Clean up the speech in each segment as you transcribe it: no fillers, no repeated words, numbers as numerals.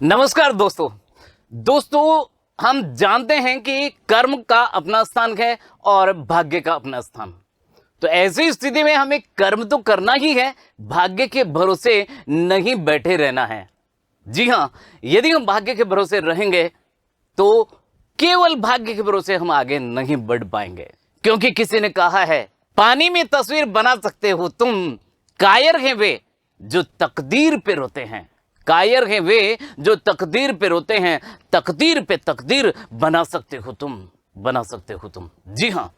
नमस्कार दोस्तों हम जानते हैं कि कर्म का अपना स्थान है और भाग्य का अपना स्थान। तो ऐसी स्थिति में हमें कर्म तो करना ही है, भाग्य के भरोसे नहीं बैठे रहना है। जी हाँ, यदि हम भाग्य के भरोसे रहेंगे तो केवल भाग्य के भरोसे हम आगे नहीं बढ़ पाएंगे, क्योंकि किसी ने कहा है पानी में तस्वीर बना सकते हो तुम, कायर हैं वे जो तकदीर पे रोते हैं। कायर हैं वे जो तकदीर पे रोते हैं, तकदीर पे तकदीर बना सकते हो तुम। जी हाँ,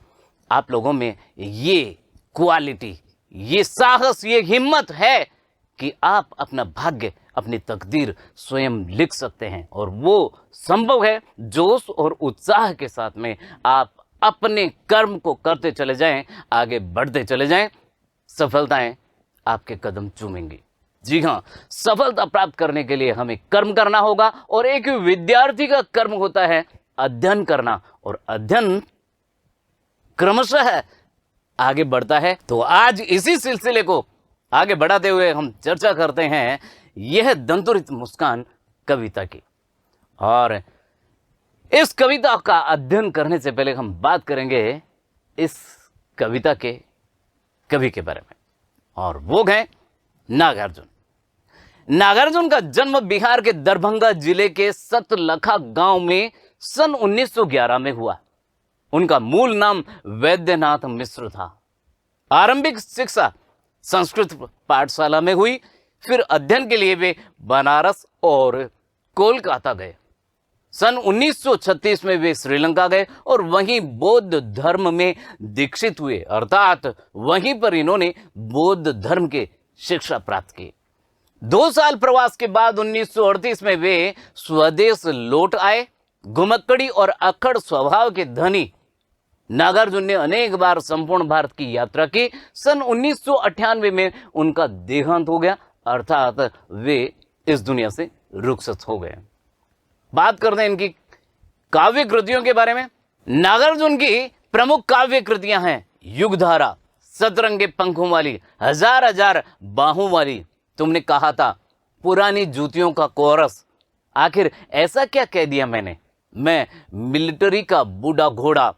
आप लोगों में ये क्वालिटी, ये साहस, ये हिम्मत है कि आप अपना भाग्य, अपनी तकदीर स्वयं लिख सकते हैं, और वो संभव है जोश और उत्साह के साथ में आप अपने कर्म को करते चले जाएं, आगे बढ़ते चले जाएं, सफलताएं आपके कदम चूमेंगी। जी हाँ, सफलता प्राप्त करने के लिए हमें कर्म करना होगा, और एक विद्यार्थी का कर्म होता है अध्ययन करना, और अध्ययन क्रमशः आगे बढ़ता है। तो आज इसी सिलसिले को आगे बढ़ाते हुए हम चर्चा करते हैं यह दंतुरित मुस्कान कविता की। और इस कविता का अध्ययन करने से पहले हम बात करेंगे इस कविता के कवि के बारे में, और वो हैं नागार्जुन। नागार्जुन का जन्म बिहार के दरभंगा जिले के सतलखा गांव में सन 1911 में हुआ। उनका मूल नाम वैद्यनाथ मिश्र था। आरंभिक शिक्षा संस्कृत पाठशाला में हुई, फिर अध्ययन के लिए वे बनारस और कोलकाता गए। सन 1936 में वे श्रीलंका गए और वहीं बौद्ध धर्म में दीक्षित हुए, अर्थात वहीं पर इन्होंने बौद्ध धर्म की शिक्षा प्राप्त की। 2 साल प्रवास के बाद 1938 में वे स्वदेश लौट आए। घुमक्कड़ी और अक्खड़ स्वभाव के धनी नागार्जुन ने अनेक बार संपूर्ण भारत की यात्रा की। सन 1998 में उनका देहांत हो गया, अर्थात वे इस दुनिया से रुखसत हो गए। बात करते हैं इनकी काव्य कृतियों के बारे में। नागार्जुन की प्रमुख काव्य कृतियां हैं युगधारा, सतरंगे पंखों वाली, हजार हजार बाहों वाली, तुमने कहा था, पुरानी जूतियों का कोरस, आखिर ऐसा क्या कह दिया मैंने, मैं मिलिट्री का बूढ़ा घोड़ा।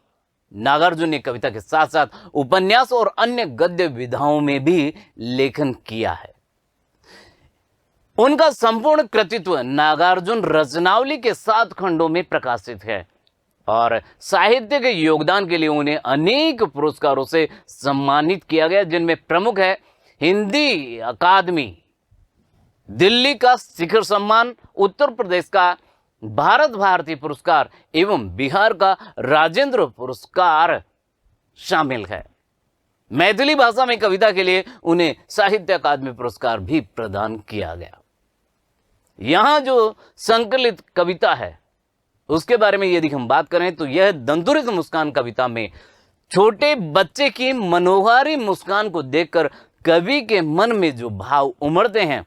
नागार्जुन ने कविता के साथ साथ उपन्यास और अन्य गद्य विधाओं में भी लेखन किया है। उनका संपूर्ण कृतित्व नागार्जुन रचनावली के 7 खंडों में प्रकाशित है, और साहित्य के योगदान के लिए उन्हें अनेक पुरस्कारों से सम्मानित किया गया, जिनमें प्रमुख है हिंदी अकादमी, दिल्ली का शिखर सम्मान, उत्तर प्रदेश का भारत भारती पुरस्कार एवं बिहार का राजेंद्र पुरस्कार शामिल है। मैथिली भाषा में कविता के लिए उन्हें साहित्य अकादमी पुरस्कार भी प्रदान किया गया। यहां जो संकलित कविता है उसके बारे में यदि हम बात करें तो यह दंतुरित मुस्कान कविता में छोटे बच्चे की मनोहारी मुस्कान को देखकर कवि के मन में जो भाव उमड़ते हैं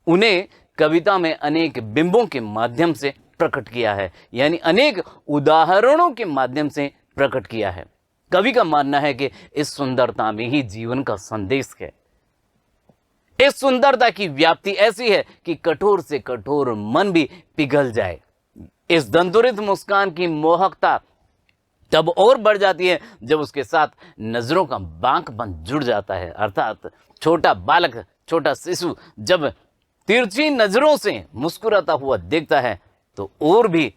उन्हें कविता में अनेक बिंबों के माध्यम से प्रकट किया है, यानी अनेक उदाहरणों के माध्यम से प्रकट किया है। कवि का मानना है कि इस सुंदरता में ही जीवन का संदेश है। इस सुंदरता की व्याप्ति ऐसी है कि कठोर से कठोर मन भी पिघल जाए। इस दंतुरित मुस्कान की मोहकता तब और बढ़ जाती है जब उसके साथ नजरों का बांकपन जुड़ जाता है, अर्थात छोटा बालक, छोटा शिशु जब तिरछी नजरों से मुस्कुराता हुआ देखता है तो और भी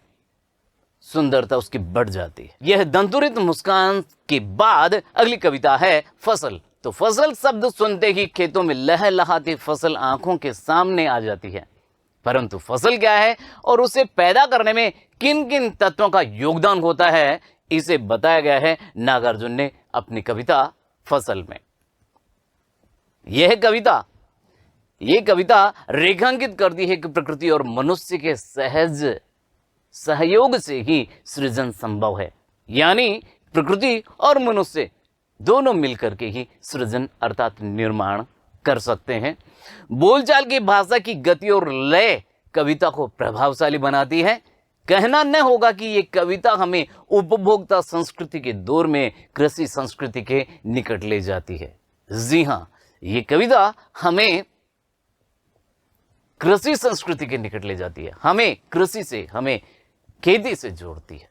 सुंदरता उसकी बढ़ जाती है। यह दंतुरित मुस्कान के बाद अगली कविता है फसल। तो फसल शब्द सुनते ही खेतों में लहलहाती फसल आंखों के सामने आ जाती है, परंतु फसल क्या है और उसे पैदा करने में किन किन तत्वों का योगदान होता है, इसे बताया गया है नागार्जुन ने अपनी कविता फसल में। यह कविता रेखांकित करती है कि प्रकृति और मनुष्य के सहज सहयोग से ही सृजन संभव है, यानी प्रकृति और मनुष्य दोनों मिलकर के ही सृजन अर्थात निर्माण कर सकते हैं। बोलचाल की भाषा की गति और लय कविता को प्रभावशाली बनाती है। कहना न होगा कि ये कविता हमें उपभोक्ता संस्कृति के दौर में कृषि संस्कृति के निकट ले जाती है। जी हाँ, ये कविता हमें कृषि संस्कृति के निकट ले जाती है, हमें कृषि से, हमें खेती से जोड़ती है।